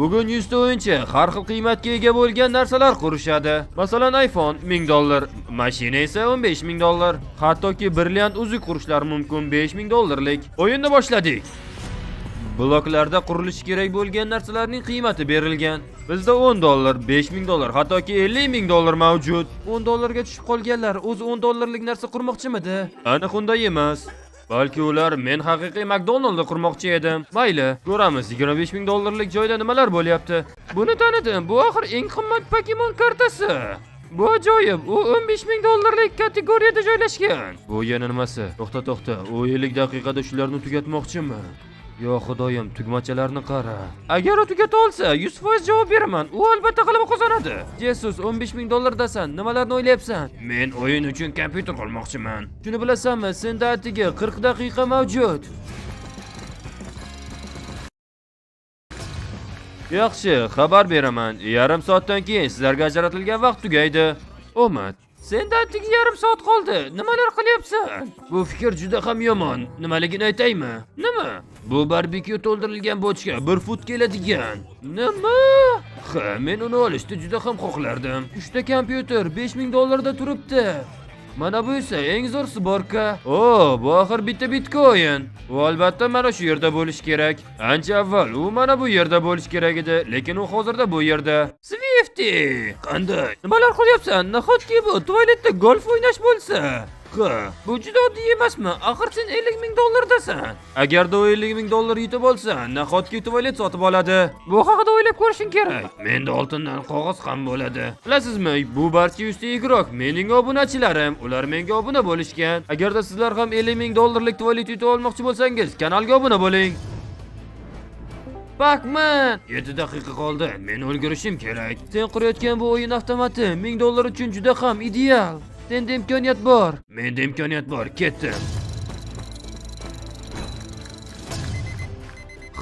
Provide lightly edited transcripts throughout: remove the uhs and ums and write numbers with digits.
Bugun 100 ta o'yinchi har xil qiymatga ega bo'lgan narsalar qurishadi. Masalan, iPhone $1000, mashina esa $15000. Hattoki brilliant uzuk qurishlar mumkin $5000lik. O'yinni boshladik. Bloklarda qurilishi kerak bo'lgan narsalarning qiymati berilgan. Bizda $10, $5000, hattoki $50000 mavjud. $10 ga tushib qolganlar o'zi $10lik narsa qurmoqchimidi? Aniq unday emas. Balki ular men haqiqiy McDonald's qurmoqchi edim. Mayli, ko'ramiz $25000 joyda nimalar bo'lyapti. Buni tanidim. Bu axir eng qimmat Pokemon kartasi. Bu ajoyib. U $15000 kategoriyada joylashgan. Bu yana nimasi? To'xta. U 50 daqiqada shularni tugatmoqchimi? Yo xudoyim, tugmachalarni qara. Agar u tugata olsa, 100% javob beraman. U albatta g'alaba qozonadi. Jesus, $15000 dasan, nimalarni o'ylayapsan? Men o'yin uchun kompyuter olmoqchiman. Shuni bilasanmi, senda atigi 40 daqiqa mavjud. Yaxshi, xabar beraman. Yarim soatdan keyin sizlarga ajratilgan vaqt tugaydi. Omad. Sendan atigi yarim soat qoldi. Nimalar qilyapsan? Bu fikr juda ham yomon. Nimaligini aytaymi? Nima? Bu barbekyu to'ldirilgan bochka 1 fut keladigan. Nima? Ha, men uni olishni juda ham xohlardim. 3 ta kompyuter $5000 da turibdi. Mana bu esa eng zo'r sborka. Bu axir bitta bitcoin. U albatta mana shu yerda bo'lish kerak. Ancha avval u mana bu yerda bo'lish kerak edi, lekin u hozirda bu yerda. Swifty, qanday? Nimalar qilyapsan? Nahotki bu tualetda golf o'ynash bo'lsa? Ha, bu juda oddiy emasmi? Axir sen $50000 dasan. Agarda u $50000 yutib olsa, nahotki tualet sotib oladi? Bu haqida o'ylab ko'rishing kerak. Menda oltindan qog'oz ham bo'ladi. Bilasizmi, bu barcha 100 ta igrok mening obunachilarim. Ular menga obuna bo'lishgan. Agarda sizlar ham $50000 tualet yutib olmoqchi bo'lsangiz, kanalga obuna bo'ling. Bakman, 7 daqiqa qoldi. Men ulgurishim kerak. Sen qurayotgan bu o'yin avtomati $1000 uchun juda ham ideal. Senda imkoniyat bor. Menda imkoniyat bor. Ketdim.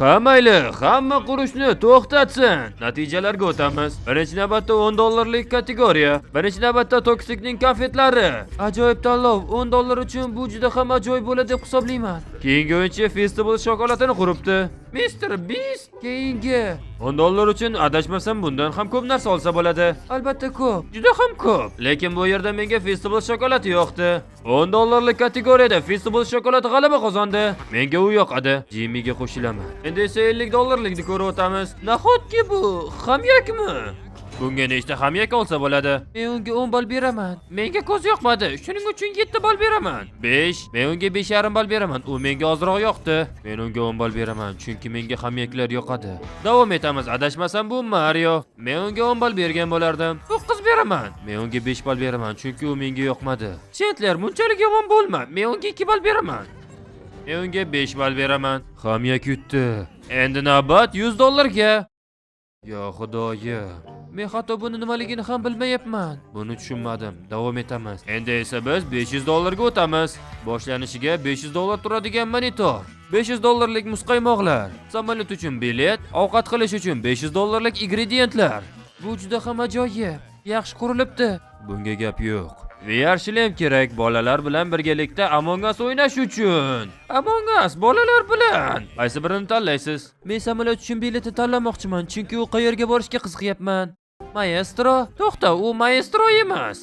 Hamma qurishni to'xtatsin. Natijalarga o'tamiz. Birinchi navbatda $10lik kategoriya. Birinchi navbatda Toksikning konfetlari. Ajoyib tanlov. $10 uchun bu juda ham ajoyib bo'ladi deb hisoblayman. Keyingi o'yinchi Festival shokoladini quribdi. Mr. Beast keyingi $10 uchun adashmasam bundan ham ko'p narsa olsa bo'ladi. Albatta ko'p, juda ham ko'p. Lekin bu yerda menga Festival shokoladi yoqdi. $10lik kategoriyada Festival shokoladi g'alaba qozondi. Menga u yoqadi. Jimmy'ga qo'shilaman. Endi esa $50likni ko'rib o'tamiz. Nahotki bu hamyakmi? Bunga nechta hamyak olsa bo'ladi? Men unga 10 ball beraman. Menga ko'z yoqmadi. Shuning uchun 7 ball beraman. 5. Men unga 5,5 ball beraman. U menga ozroq yoqdi. Men unga 10 ball beraman, chunki menga hamyaklar yoqadi. Davom etamiz. Adashmasam bu Mario. Men unga 10 ball bergan bo'lardim. 9 beraman. Men unga 5 ball beraman, chunki u menga yoqmadi. Chetler, bunchalik yomon bo'lma. Men unga 2 ball beraman. Men unga 5 ball beraman. Hamyak yutdi. Endi navbat $100 ga. Yo xudoyim. Men hatto buni nimaligini ham bilmayapman. Buni tushunmadim. Davom etamiz. Endi esa biz $500 ga o'tamiz. Boshlanishiga $500 turadigan monitor. $500lik muzqaymoqlar. Samolyot uchun bilet, ovqat qilish uchun $500lik ingrediyentlar. Bu juda ham ajoyib. Yaxshi qurilibdi. Bunga gap yo'q. VR shlem kerak bolalar bilan birgalikda Among Us o'ynash uchun. Among Us bolalar bilan. Qaysi birini tanlaysiz? Men samolyot uchun biletni tanlamoqchiman, chunki u qayerga borishga qiziqyapman. Maestro? To'xta, u Maestro emas.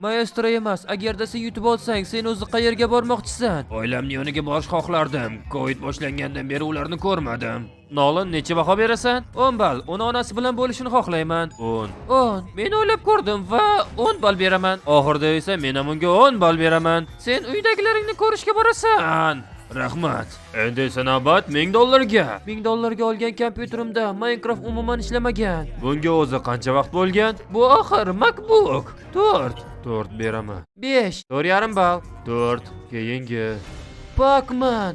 Maestro emas. Agarda sen yutib olsang, sen o'zi qayerga bormoqchisan? Oilamning yoniga borish xohlardim. Covid boshlangandan beri ularni ko'rmadim. Nolan, necha baho berasan? 10 ball. Uni onasi bilan bo'lishini xohlayman. 10. Men o'ylab ko'rdim va 10 ball beraman. Oxirida esa men ham unga 10 ball beraman. Sen uydagilaringni ko'rishga borasan. Rahmat. Endi esa navbat $1000 ga. $1000 ga olgan kompyuterimda Minecraft umuman ishlamagan. Bunga o'zi qancha vaqt bo'lgan? Bu axir MacBook. 4 beraman. 5. 4,5 ball. 4. Keyingi Pacman.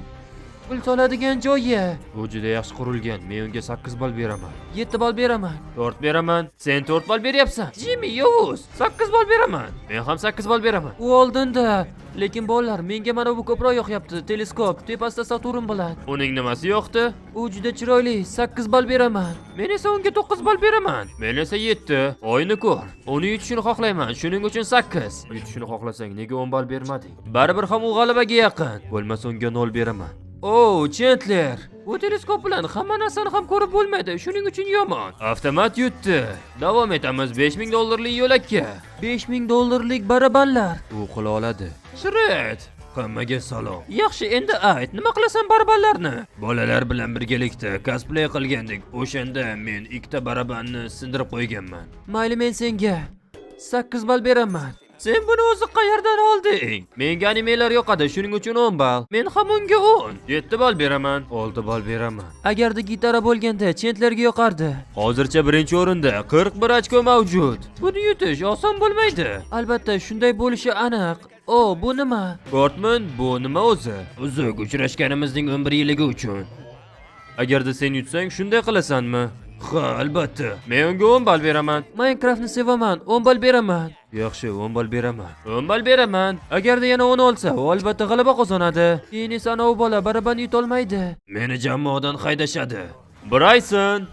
Pul soladigan joyi. Bu juda yaxshi qurilgan. Men unga 8 ball beraman. 7 ball beraman. 4 beraman. Sen 4 ball beryapsan. Jimmy Yovuz. 8 ball beraman. Men ham 8 ball beraman. U oldinda. Lekin bolalar, menga mana bu ko'proq yoqyapti. Teleskop, tepasida Saturn bilan. Uning nimasi yoqdi? U juda chiroyli. 8 ball beraman. Men esa unga 9 ball beraman. Men esa 7. Oyni ko'r. Uni yutishini xohlayman. Shuning uchun 8. Yutishini xohlasang, nega 10 ball bermading? Baribir ham u g'alabaga yaqin. Bo'lmasa unga 0 beraman. Chandler. Bu teleskop bilan hamma narsani ham ko'rib bo'lmaydi, shuning uchun yomon. Avtomat yutdi. Davom etamiz $5000 yo'lakka. $5000 barabanlar. U qila oladi. Shret. Hammaga salom. Yaxshi, endi ayt, nima qilasan barabanlarni? Bolalar bilan birgalikda cosplay qilgandik. O'shanda men ikkita barabanni sindirib qo'yganman. Mayli, men senga 8 ball beraman. Sen buni o'zi qayerdan olding? Menga animelar yoqadi, shuning uchun 10 ball. Men ham unga 10. 7 ball beraman. 6 ball beraman. Agarda gitara bo'lganda Chandlerga yoqardi. Hozircha birinchi o'rinda 41 ochko mavjud. Buni yutish oson bo'lmaydi. Albatta, shunday bo'lishi aniq. Bu nima? Gortman, bu nima o'zi? Uzuk uchrashganimizning 11 yilligi uchun. Agarda sen yutsang, shunday qilasanmi? Ha, albatta. Men unga 10 ball beraman. Minecraftni sevaman, 10 ball beraman. Yaxshi, 10 ball beraman. 10 ball beraman. Agarda yana 10 olsa, u albatta g'alaba qozonadi. Keyin esa u bola baraban yutolmaydi. Meni jamoadan haydashadi. Bryson,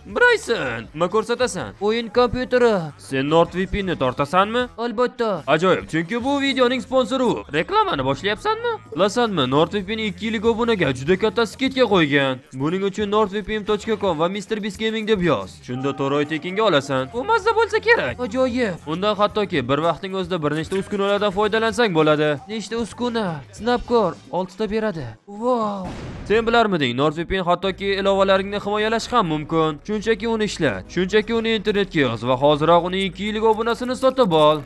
nima ko'rsatasan? O'yin kompyuteri. Sen NordVPN ni tortasanmi? Albatta. Ajoyib, chunki bu videoning sponsori u. Reklamani boshlayapsanmi? Bilasanmi, NordVPN 2 yillik obunaga juda katta skidga qo'ygan. Buning uchun nordvpn.com va MrBeast Gaming deb yoz. Shunda to'roy tekinga olasan. Bu mazza bo'lsa kerak. Ajoyib. Undan hattoki bir vaqtning o'zida bir nechta uskunalardan foydalansang bo'ladi. Nechta uskuna? Snapcore 6 ta beradi. Wow. Sen bilarmiding, NordVPN hattoki ilovalaringni himoyalash ham mumkin. Shunchaki uni ishlat. Shunchaki uni internetga yoz va hoziroq uning 2 yillik obunasini sotib ol.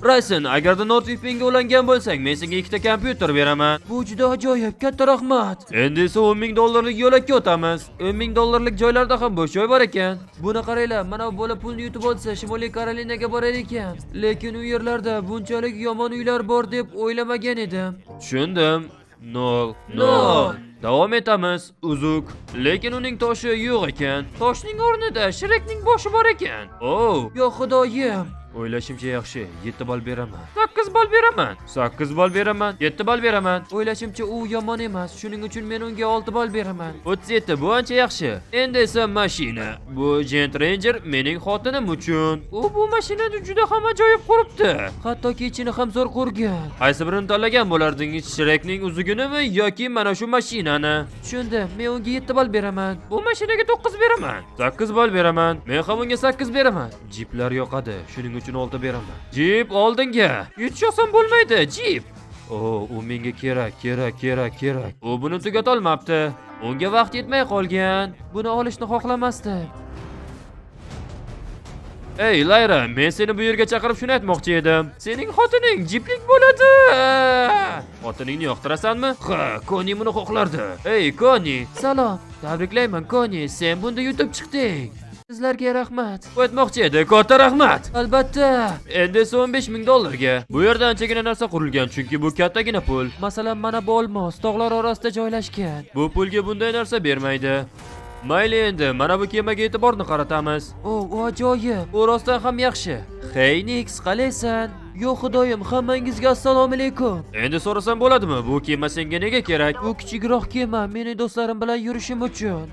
Bryson, agarda NordVPNga ulangan bo'lsang, men senga 2 ta kompyuter beraman. Bu juda ajoyib, katta rahmat. Endi esa $10,000 yo'lakka o'tamiz. $10,000 joylarda ham bo'sh joy bor ekan. Buni qaranglar, mana bu bola pulni yutib olsa, Shimoliy Karolinaga borar ekan. Lekin u yerlarda bunchalik yomon uylar bor deb o'ylamagan edim. Tushundim. 0. Davom etamiz. Uzuk. Lekin uning toshi yo'q ekan. Toshning o'rnida Shrekning boshi bor ekan. Yo xudoyim. O'ylashimcha yaxshi, 7 ball beraman. 8 ball beraman. 8 ball beraman. 7 ball beraman. O'ylashimcha u yomon emas, shuning uchun men unga 6 ball beraman. 37, bu ancha yaxshi. Endi esa mashina. Bu Gent Ranger mening xotinim uchun. U bu mashinani juda ham ajoyib quribdi. Hattoki ichini ham zo'r qurgan. Qaysi birini tanlagan bo'lardingiz? Shrekning uzugunimi yoki mana shu mashinani? Tushundim. Men unga 7 ball beraman. Bu mashinaga 9 beraman. 8 ball beraman. Men ham unga 8 beraman. Jiplar yoqadi, shuning uchun 6 beraman. Jip oldinga. Yutish oson bo'lmaydi, Jip. U menga kerak. U buni tugatolmabdi. Unga vaqt yetmay qolgan. Buni olishni xohlamasdim. Ey Layra, men seni bu yerga chaqirib shuni aytmoqchi edim. Sening xotining jiplik bo'ladi. Xotiningni yoqtirasanmi? Ha, Koni buni xohlardi. Ey Koni, salom. Tabriklayman Koni, sen bunda yutib chiqding. Sizlarga rahmat. Aytmoqchi edi, katta rahmat. Albatta. Endi esa $15,000 ga. Bu yerda anchagina narsa qurilgan, chunki bu kattagina pul. Masalan, mana bu olmos tog'lar orasida joylashgan. Bu pulga bunday narsa bermaydi. Mayli, endi mana bu kemaga e'tiborni qaratamiz. U ajoyib. U rostdan ham yaxshi. Hey Nix, qalaysan? Yo'q xudoyim, hammangizga assalomu alaykum. Endi so'rasam bo'ladimi, bu kema senga nega kerak? Bu kichikroq kema, mening do'stlarim bilan yurishim uchun.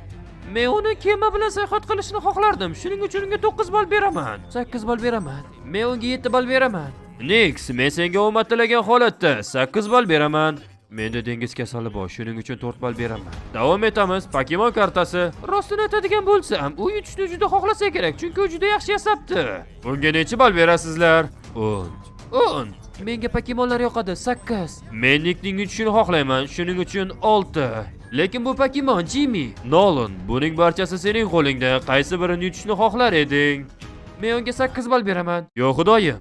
Men uni kema bilan sayohat qilishni xohlardim. Shuning uchun unga 9 ball beraman. 8 ball beraman. Men unga 7 ball beraman. Nix, men senga omad tilagan holatda 8 ball beraman. Menda dengiz kasali bor, shuning uchun 4 ball beraman. Davom etamiz. Pokemon kartasi. Rostini aytadigan bo'lsam, u yutishni juda xohlasa kerak, chunki u juda yaxshi yasabdi. Bunga necha ball berasizlar? 10. Menga Pokemonlar yoqadi, 8. Men Nickning yutishini xohlayman, shuning uchun 6. Lekin bu Pokemon Jimmy. Nolan, buning barchasi sening qo'lingda. Qaysi birini yutishni xohlar eding? Men unga 8 ball beraman. Yo'q xudoyim.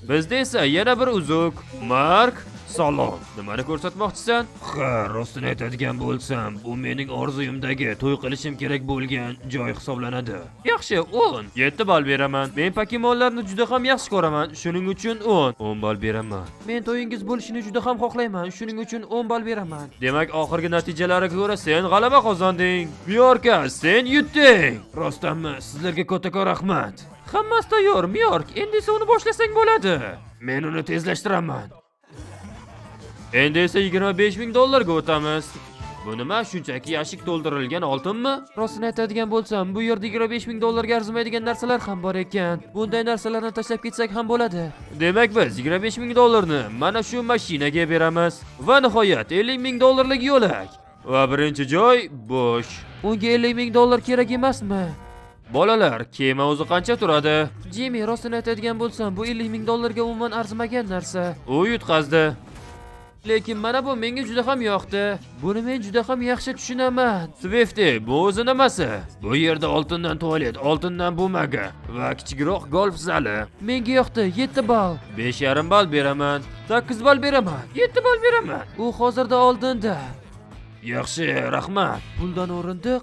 Bizda esa yana bir uzuk. Mark, salom. Nimani ko'rsatmoqchisan? Rostini aytadigan bo'lsam, bu mening orzuyimdagi to'y qilishim kerak bo'lgan joy hisoblanadi. Yaxshi, 10. 7 ball beraman. Men Pokemonlarni juda ham yaxshi ko'raman, shuning uchun 10 ball beraman. Men to'yingiz bo'lishini juda ham xohlayman, shuning uchun 10 ball beraman. Demak, oxirgi natijalarga ko'ra sen g'alaba qozonding. Miyorka, sen yutding. Rostdanmi? Sizlarga katta rahmat. Hammasi tayyor, Miyork. Endi esa uni boshlasang bo'ladi. Men uni tezlashtiraman. Endi esa $25,000 ga o'tamiz. Bu nima, shunchaki yashik to'ldirilgan oltinmi? Rostini aytadigan bo'lsam, bu yerda 25 ming dollarga arzimaydigan narsalar ham bor ekan. Bunday narsalarni tashlab ketsak ham bo'ladi. Demak biz 25 ming dollarni mana shu mashinaga beramiz. Va nihoyat 50 ming dollarlik yo'lak. Va birinchi joy bo'sh. Unga 50 ming dollar kerak emasmi? Bolalar, kema o'zi qancha turadi? Jimmy, rostini aytadigan bo'lsam, bu 50 ming dollarga umuman arzimagan narsa. U yutqazdi. Lekin mana bu menga juda ham yoqdi. Buni men juda ham yaxshi tushunaman. Swifty, bu o'zi nimasi? Bu yerda oltindan tualet, oltindan bumaga va kichikroq golf zali. Menga yoqdi, 7 ball. 5,5 ball beraman. 8 ball beraman. 7 ball beraman. U hozirda oldinda. Yaxshi, rahmat. Puldan o'rindiq.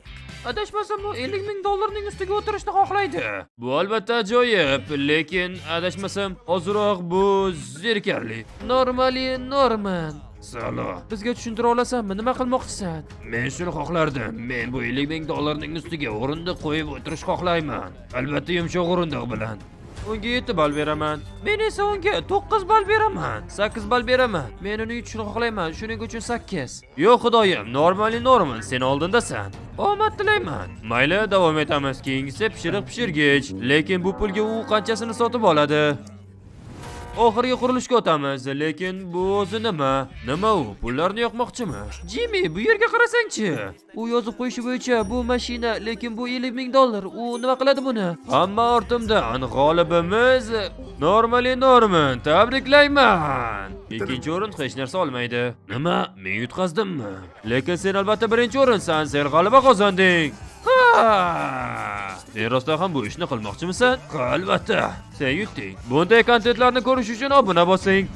Adashmasam bu 50 ming dollarning ustiga o'tirishni xohlaydi. Bu albatta ajoyib, lekin adashmasam ozroq bu zerikarli. Norman. Salom. Bizga tushuntira olasanmi? Nima qilmoqchisan? Men shuni xohlardim. Men bu 50 ming dollarning ustiga o'rindiq qo'yib o'tirish xohlayman. Albatta yumshoq o'rindiq bilan. Unga 7 ball beraman. Men esa unga 9 ball beraman. 8 ball beraman. Men uni yutishni xohlayman. Shuning uchun 8. Yo'q xudoyim, Norman, sen oldindasan. Omad tilayman. Mayli, davom etamiz. Keyingisi pishirgich. Lekin bu pulga u qanchasini sotib oladi? Oxirgi qurilishga o'tamiz, lekin bu o'zi nima? Nima u? Pullarni yoqmoqchimi? Jimmy, bu yerga qarasang-chi. U yozib qo'yishi bo'yicha bu mashina, lekin bu 50 ming dollar. U nima qiladi buni? Hamma ortimdan g'olibimiz Norman. Tabriklayman. Ikkinchi o'rin hech narsa olmaydi. Nima? Men yutqazdimmi? Lekin sen albatta birinchi o'rinsan. Sen g'alaba qozonding. Sen rostdan ham bu ishni qilmoqchimisan? Albatta. Sen yutding. Bunday kontentlarni ko'rish uchun obuna bosing.